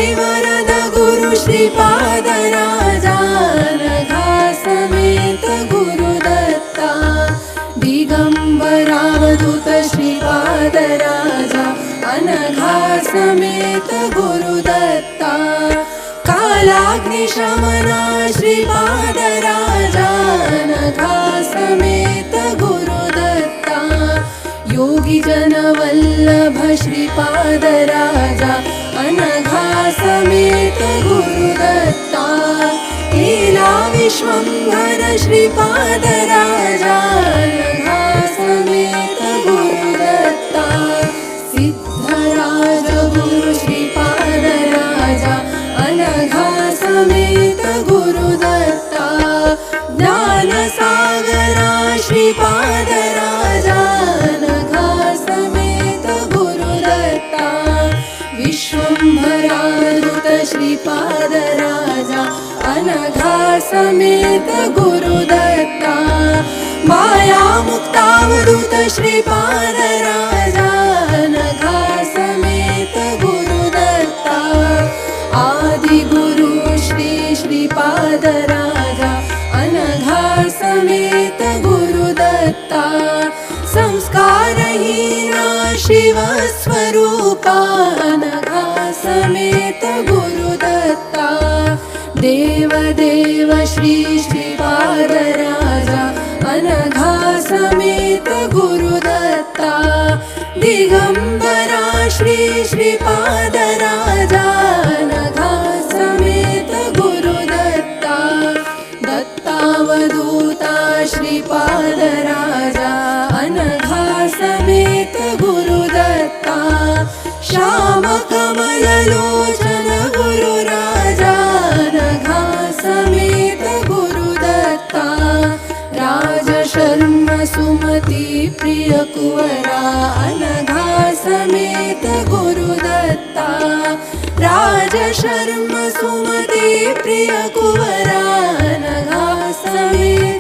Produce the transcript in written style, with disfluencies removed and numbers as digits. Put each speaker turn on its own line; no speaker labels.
श्रीवरद गुरु श्रीपाद राजा अनघा समेत गुरुदत्ता दिगंबरावधूत श्रीपाद राजा अनघा समेत गुरुदत्ता कालाग्निशमना श्रीपाद राजा अनघा समेत गुरुदत्ता योगी जनवल्लभ श्रीपाद राजा अनघा समेत गुरुदत्ता लीला विश्वंभर श्रीपाद राजा अनघा समेत गुरुदत्ता सिद्धराज गुरु श्रीपाद राजा अनघा समेत गुरुदत्ता ज्ञानसागरा श्रीपाद राजा अनघा समेत गुरुदत्ता विश्वंभरावधूत श्रीपाद राजा अनघा समेत गुरुदत्ता माया मुक्तावधूत श्रीपाद राजा अनघा समेत गुरुदत्ता आदि गुरु श्रीपाद राजा अनघा समेत गुरुदत्ता संस्कारहीना शिवस्वरूपा अनघा समेत गुरुदत्ता देवदेव श्रीपाद राजा अनघा समेत गुरुदत्ता दिगंबरा श्रीपाद राजा अनघा समेत गुरुदत्ता दत्तावधूता श्रीपाद राजा अनघा समेत गुरुदत्ता श्यामकमललोचन गुरु राजा अनघा समेत गुरुदत्ता राजशर्म सुमति प्रिय कुवरा अनघा समेत गुरुदत्ता राजशर्म सुमति प्रिय कुवरा अनघा समेत